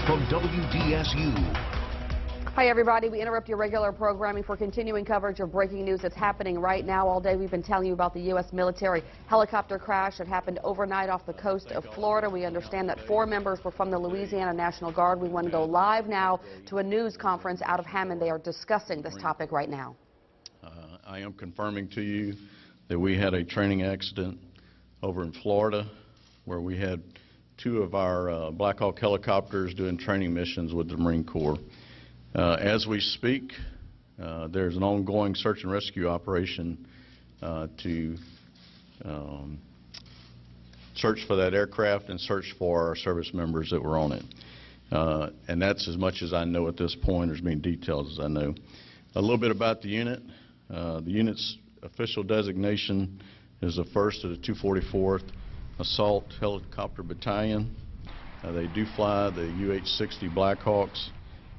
from WDSU. Hi, everybody. We interrupt your regular programming for continuing coverage of breaking news that's happening right now. All day we've been telling you about the U.S. military helicopter crash that happened overnight off the coast of Florida. We understand that 4 members were from the Louisiana National Guard. We want to go live now to a news conference out of Hammond. They are discussing this topic right now. I am confirming to you that we had a training accident over in Florida where we had 2 of our Black Hawk helicopters doing training missions with the Marine Corps. As we speak, there's an ongoing search and rescue operation to search for that aircraft and search for our service members that were on it. And that's as much as I know at this point, or as many details as I know. A little bit about the unit. The unit's official designation is the 1st of the 244th Assault Helicopter Battalion. They do fly the UH-60 Black Hawks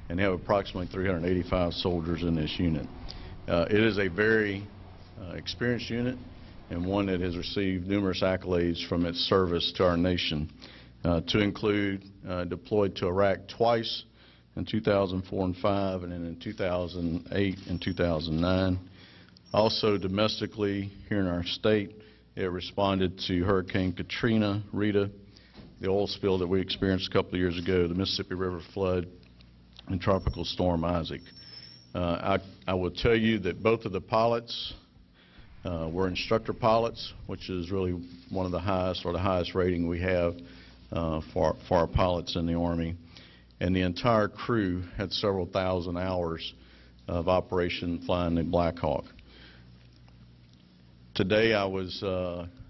and have approximately 385 soldiers in this unit. It is a very experienced unit and one that has received numerous accolades from its service to our nation, to include deployed to Iraq twice in 2004 and 5, and then in 2008 and 2009. Also domestically here in our state, it responded to Hurricane Katrina, Rita, the oil spill that we experienced a couple of years ago, the Mississippi River flood, and Tropical Storm Isaac. I will tell you that both of the pilots were instructor pilots, which is really one of the highest, or the highest rating we have for our pilots in the Army. And the entire crew had several thousand hours of operation flying the Black Hawk. Today I was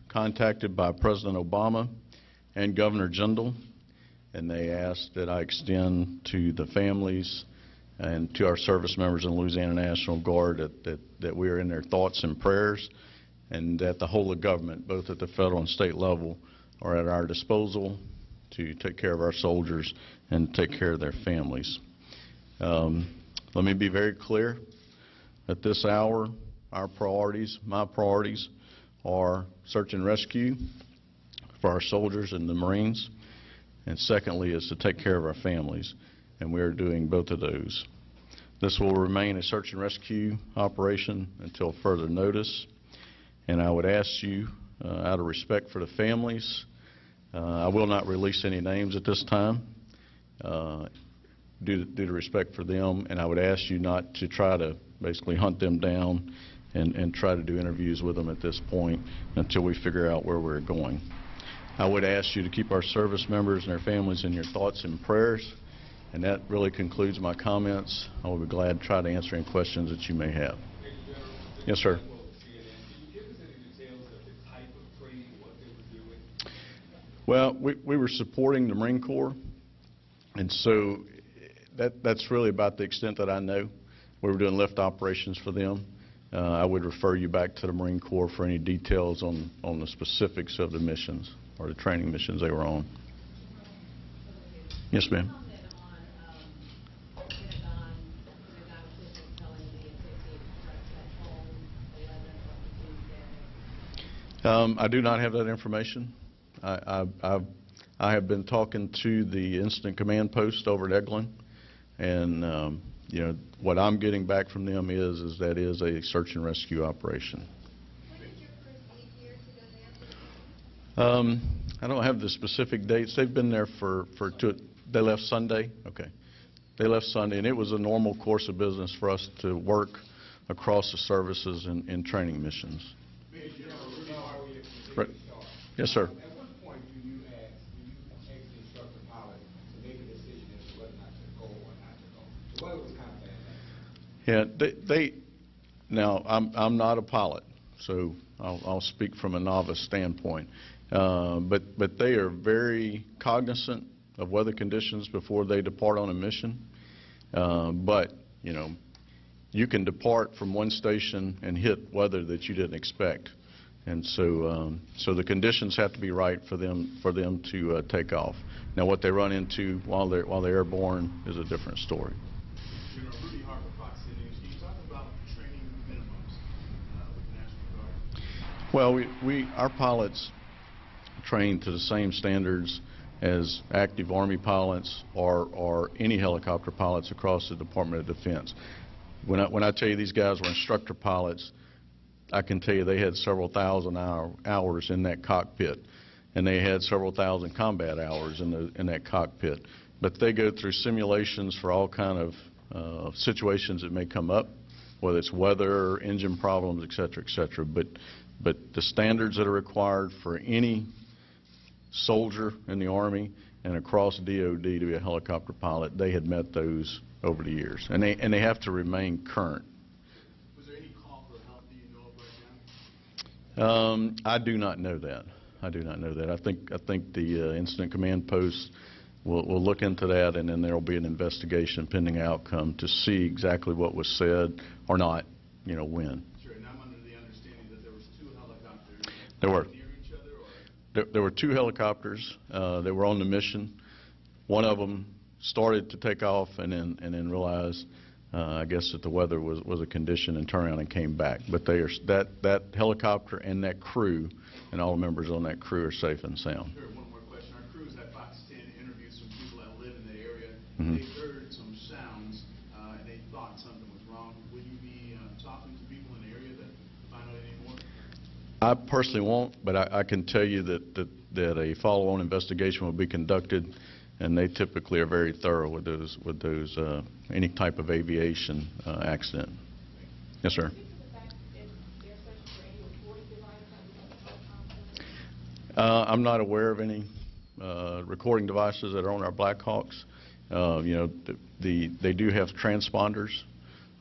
contacted by President Obama and Governor Jindal, and they asked that I extend to the families and to our service members in the Louisiana National Guard that we are in their thoughts and prayers, and that the whole of government, both at the federal and state level, are at our disposal to take care of our soldiers and take care of their families. Let me be very clear. At this hour, our priorities, my priorities, are search and rescue for our soldiers and the Marines. And secondly is to take care of our families, and we are doing both of those. This will remain a search and rescue operation until further notice, and I would ask you, out of respect for the families, I will not release any names at this time due to respect for them, and I would ask you not to try to basically hunt them down and try to do interviews with them at this point until we figure out where we're going. I would ask you to keep our service members and their families in your thoughts and prayers, and that really concludes my comments. I will be glad to try to answer any questions that you may have. Yes, sir. Well, we were supporting the Marine Corps, and so that's really about the extent that I know. We were doing lift operations for them. I would refer you back to the Marine Corps for any details on the specifics of the missions or the training missions they were on. Yes, ma'am. I do not have that information. I have been talking to the incident command post over at Eglin, and you know, what I'm getting back from them is that is a search and rescue operation. I don't have the specific dates. They've been there they left Sunday. Okay. They left Sunday, and it was a normal course of business for us to work across the services in training missions. Right. Yes, sir. At what point do you ask the instructor pilot to make a decision as to whether or not to go or not to go? What was kind of that? Yeah, now I'm not a pilot, so I'll speak from a novice standpoint. But they are very cognizant of weather conditions before they depart on a mission. But, you know, you can depart from one station and hit weather that you didn't expect. And so the conditions have to be right for them to take off. Now, what they run into while they're airborne is a different story. Rudy Harper, Fox News. Can you talk about training minimums with the National Guard? Well, our pilots train to the same standards as active Army pilots or any helicopter pilots across the Department of Defense. When I tell you these guys were instructor pilots, I can tell you they had several thousand hours in that cockpit, and they had several thousand combat hours in that cockpit. But they go through simulations for all kind of situations that may come up, whether it's weather, engine problems, et cetera, et cetera. But the standards that are required for any soldier in the Army and across DOD to be a helicopter pilot, they had met those over the years, and they have to remain current. Was there any call for help that you know of right now? I do not know that. I do not know that. I think the Incident Command Post will look into that, and then there will be an investigation pending outcome to see exactly what was said or not, when. Sure, and I'm under the understanding that there was 2 helicopters There were. near each other, or? There were 2 helicopters. They were on the mission. One of them started to take off and then realized, I guess, that the weather was a condition and turned around and came back. But that helicopter and that crew and all the members on that crew are safe and sound. Sure, one more question. Our crews at Fox 10 interviewed some people that live in the area. Mhm. They heard some sounds, and they thought something was wrong. Would you be talking to people in the area to find out any more? I personally won't, but I can tell you that a follow-on investigation will be conducted, and they typically are very thorough with those any type of aviation accident. Yes, sir. I'm not aware of any recording devices that are on our Blackhawks. They do have transponders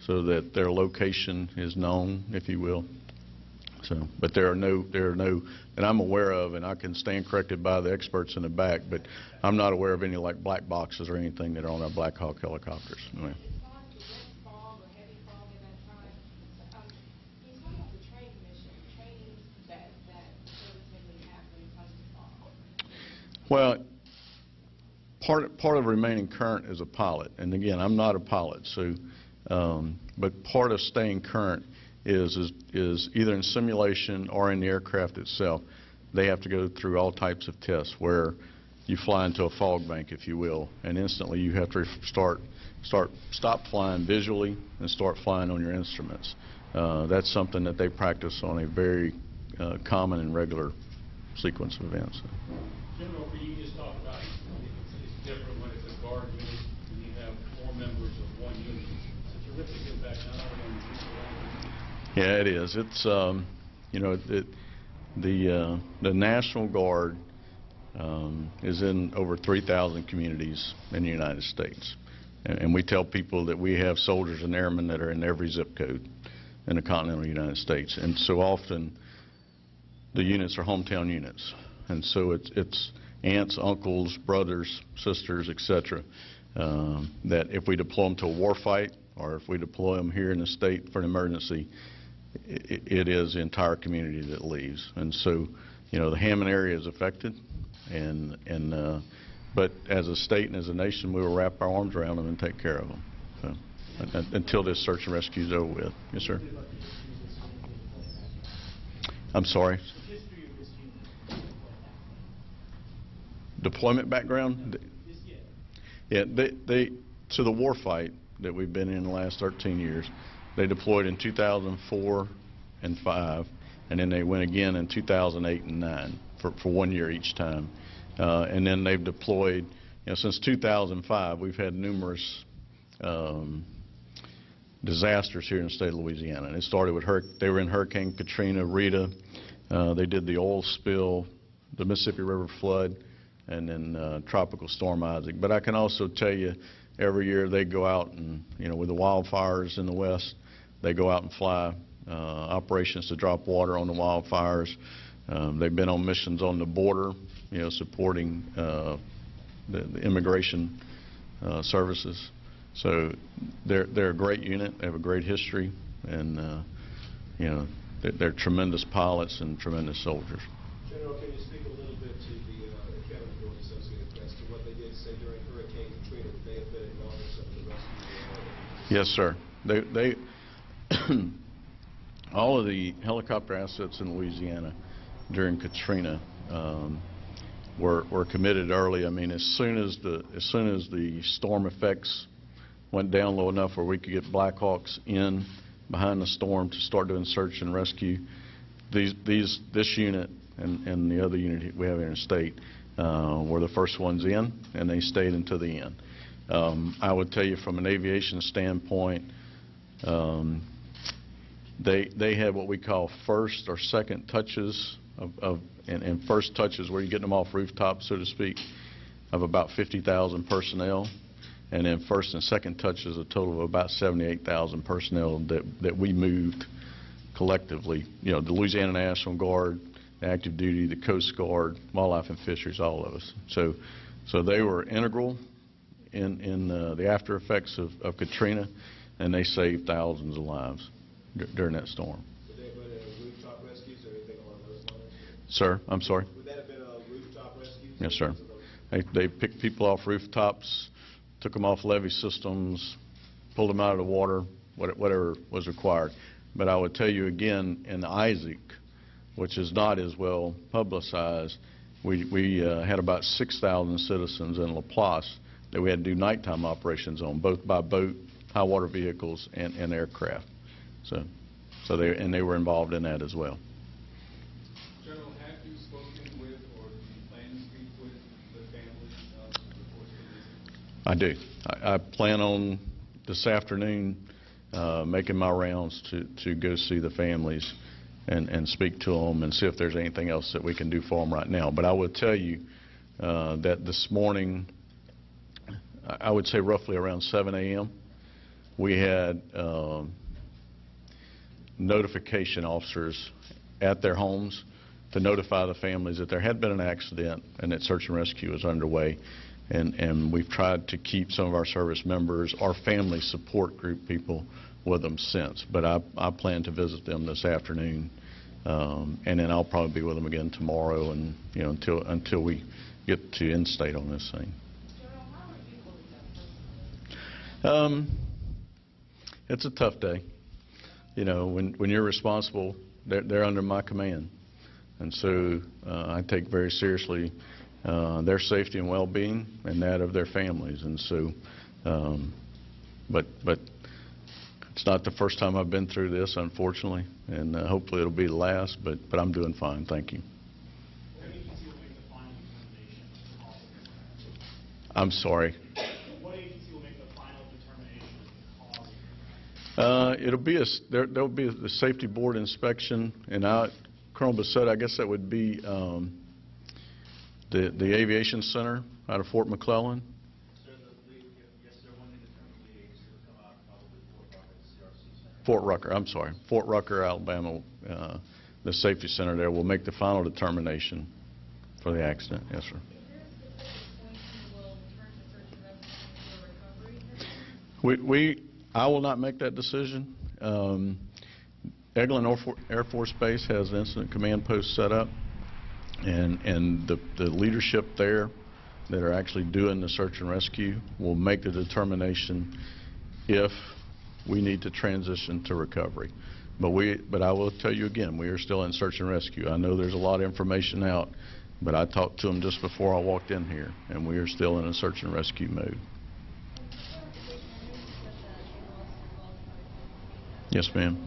so that their location is known, if you will. So, but there are no that I'm aware of, and I can stand corrected by the experts in the back, but I'm not aware of any like black boxes or anything that are on our Black Hawk helicopters. Anyway. Well, part of remaining current as a pilot, and again, I'm not a pilot, so but part of staying current is either in simulation or in the aircraft itself. They have to go through all types of tests where you fly into a fog bank, if you will, and instantly you have to stop flying visually and start flying on your instruments. That's something that they practice on a very common and regular sequence of events. General, can you just talk about it's different when it's a guard unit and you have 4 members of one unit. It's a terrific impact not only on the Yeah, it is. It's the National Guard is in over 3,000 communities in the United States, and we tell people that we have soldiers and airmen that are in every zip code in the continental United States, and so often the units are hometown units, and so it's aunts, uncles, brothers, sisters, etc. That if we deploy them to a war fight or if we deploy them here in the state for an emergency, it is the entire community that leaves. And so, the Hammond area is affected, but as a state and as a nation, we will wrap our arms around them and take care of them. So, until this search and rescue is over with. Yes, sir. I'm sorry. Deployment background? Yeah, to the war fight that we've been in the last 13 years, they deployed in 2004 and 5, and then they went again in 2008 and 9 for 1 year each time. And then they've deployed, since 2005, we've had numerous disasters here in the state of Louisiana. And it started with, they were in Hurricane Katrina, Rita, they did the oil spill, the Mississippi River flood, and then Tropical Storm Isaac. But I can also tell you, every year they go out and, with the wildfires in the west, they go out and fly operations to drop water on the wildfires. They've been on missions on the border, supporting the immigration services. So they're a great unit. They have a great history, and they're tremendous pilots and tremendous soldiers. General, can you speak a little bit to the Accountability Associated Press to what they did say during Hurricane Katrina that they have been involved in some of the rescue? Yes, sir. They all of the helicopter assets in Louisiana during Katrina were committed early. I mean, as soon as the storm effects went down low enough where we could get Blackhawks in behind the storm to start doing search and rescue, this unit and the other unit we have here in the state were the first ones in, and they stayed until the end. I would tell you from an aviation standpoint, they had what we call first or second touches and first touches where you're getting them off rooftops, so to speak, of about 50,000 personnel. And then first and second touches, a total of about 78,000 personnel that we moved collectively. You know, the Louisiana National Guard, the active duty, the Coast Guard, Wildlife and Fisheries, all of us. So they were integral in the after effects of Katrina, and they saved thousands of lives during that storm. Would they have been rooftop rescues or anything along those lines? Sir, I'm sorry? Would that have been rooftop rescues? Yes, sir. They picked people off rooftops, took them off levee systems, pulled them out of the water, whatever was required. But I would tell you again, in Isaac, which is not as well publicized, we had about 6,000 citizens in Laplace that we had to do nighttime operations on, both by boat, high water vehicles, and aircraft. So they were involved in that as well. General, have you spoken with or do you plan to speak with the families of the force visit? I do. I plan on this afternoon making my rounds to go see the families and speak to them and see if there's anything else that we can do for them right now. But I will tell you that this morning, I would say roughly around 7 a.m., we had notification officers at their homes to notify the families that there had been an accident and that search and rescue was underway. And we've tried to keep some of our service members, our family support group people, with them since. But I plan to visit them this afternoon, and then I'll probably be with them again tomorrow, and you know, until we get to in-state on this thing. It's a tough day. You know, when you're responsible, they're under my command, and so I take very seriously their safety and well-being and that of their families. And so, but it's not the first time I've been through this, unfortunately, and hopefully it'll be the last. But I'm doing fine, thank you. What agency will make the final determination of the cause of the crash? I'm sorry. What agency will make the final determination of the cause of the crash? It'll be there'll be the safety board inspection, and Colonel Bassett, I guess that would be the aviation center out of Fort McClellan. Sir, yes, sir. When they determine the agency will come out, probably Fort Rucker, the CRC center. Fort Rucker, I'm sorry, Fort Rucker, Alabama. The safety center there will make the final determination for the accident. Yes, sir. I will not make that decision. Eglin Air Force Base has an incident command post set up, and the leadership there that are actually doing the search and rescue will make the determination if we need to transition to recovery. But I will tell you again, we are still in search and rescue. I know there's a lot of information out, but I talked to them just before I walked in here, and we are still in a search and rescue mode. Yes, ma'am.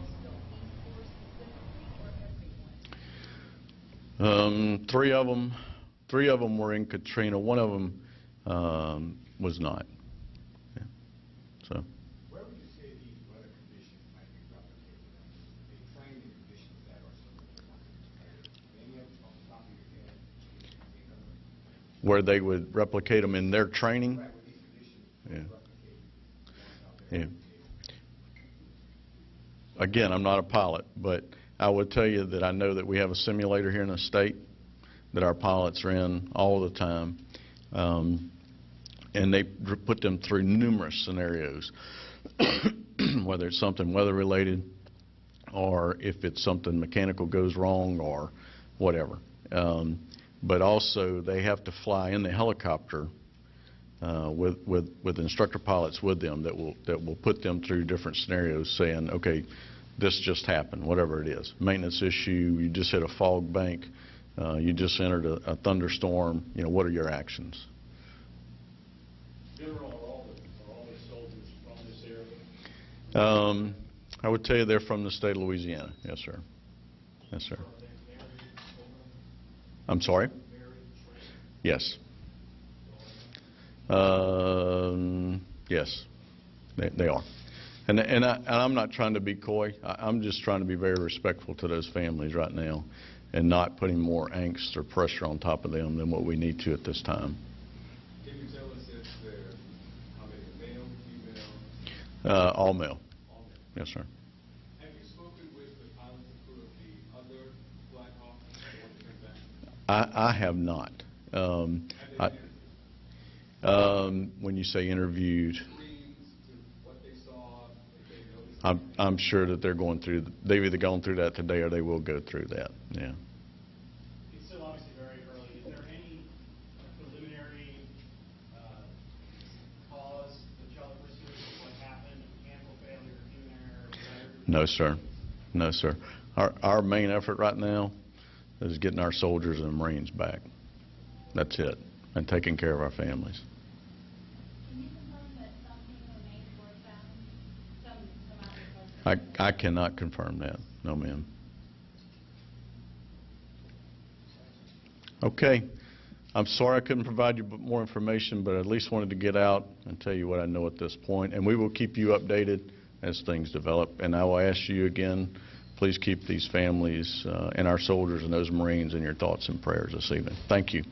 Three of them were in Katrina. One of them was not. Yeah. So. Where would you say these weather conditions might be replicated? They train in conditions that are similar. Any of them off the top of your head? Where they would replicate them in their training? Right, where these conditions Yeah. Yeah. Again, I'm not a pilot, but I would tell you that I know that we have a simulator here in the state that our pilots are in all the time, and they put them through numerous scenarios, whether it's something weather-related or if it's something mechanical goes wrong or whatever. But also, they have to fly in the helicopter with instructor pilots with them that will put them through different scenarios, saying, okay, this just happened, whatever it is, maintenance issue, you just hit a fog bank, You just entered a thunderstorm. You know, what are your actions? General, are all the soldiers from this area? I would tell you they're from the state of Louisiana. Yes, sir. Yes, sir. I'm sorry? Yes. Yes, they are. And I'm not trying to be coy. I'm just trying to be very respectful to those families right now and not putting more angst or pressure on top of them than what we need to at this time. Can you tell us if they're, how many, male, female? All male. All male. Yes, sir. Have you spoken with the pilot and crew of the other Black Hawk that want to come back? I have not. Have they interviewed? When you say interviewed, Screens to what they saw, if they noticed? I'm sure that they're going through, they've either gone through that today or they will go through that, yeah. It's still obviously very early. Is there any preliminary cause that y'all have pursued of what happened, mechanical failure, human error, weather? No, sir. No, sir. Our main effort right now is getting our soldiers and Marines back. That's it. And taking care of our families. Can you confirm that some human remains were found? Some out of the I cannot confirm that. No, ma'am. Okay. I'm sorry I couldn't provide you more information, but I at least wanted to get out and tell you what I know at this point. And we will keep you updated as things develop. And I will ask you again, please keep these families and our soldiers and those Marines in your thoughts and prayers this evening. Thank you.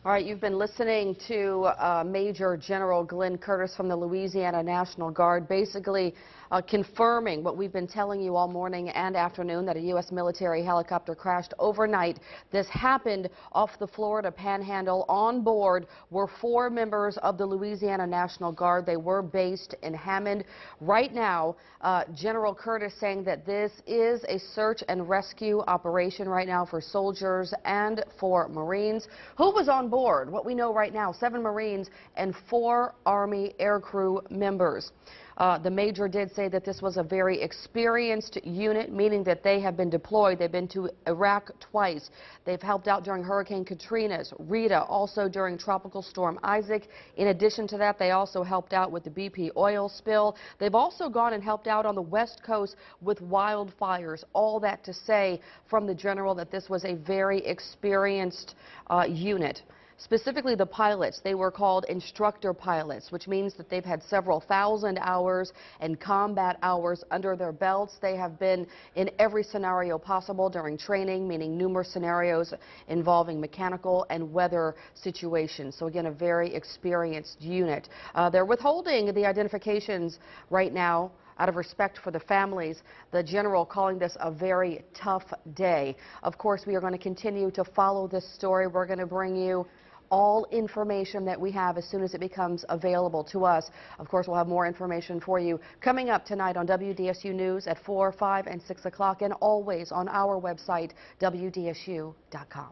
All right, you've been listening to Major General Glenn Curtis from the Louisiana National Guard, basically confirming what we've been telling you all morning and afternoon, that a U.S. military helicopter crashed overnight. This happened off the Florida Panhandle. On board were 4 members of the Louisiana National Guard. They were based in Hammond. Right now, General Curtis saying that this is a search and rescue operation right now for soldiers and for Marines. Who was on board? What we know right now, 7 Marines and 4 Army aircrew members. The major did say that this was a very experienced unit, meaning that they have been deployed. They've been to Iraq twice. They've helped out during Hurricane Katrina's, Rita, also during Tropical Storm Isaac. In addition to that, they also helped out with the BP oil spill. They've also gone and helped out on the West Coast with wildfires. All that to say from the general that this was a very experienced unit. Specifically the pilots, they were called instructor pilots, which means that they've had several thousand hours and combat hours under their belts. They have been in every scenario possible during training, meaning numerous scenarios involving mechanical and weather situations. So again, a very experienced unit. They're withholding the identifications right now out of respect for the families. The general calling this a very tough day. Of course, we are going to continue to follow this story. We're going to bring you all information that we have as soon as it becomes available to us. Of course, we'll have more information for you coming up tonight on WDSU News at 4, 5, and 6 o'clock, and always on our website, WDSU.com.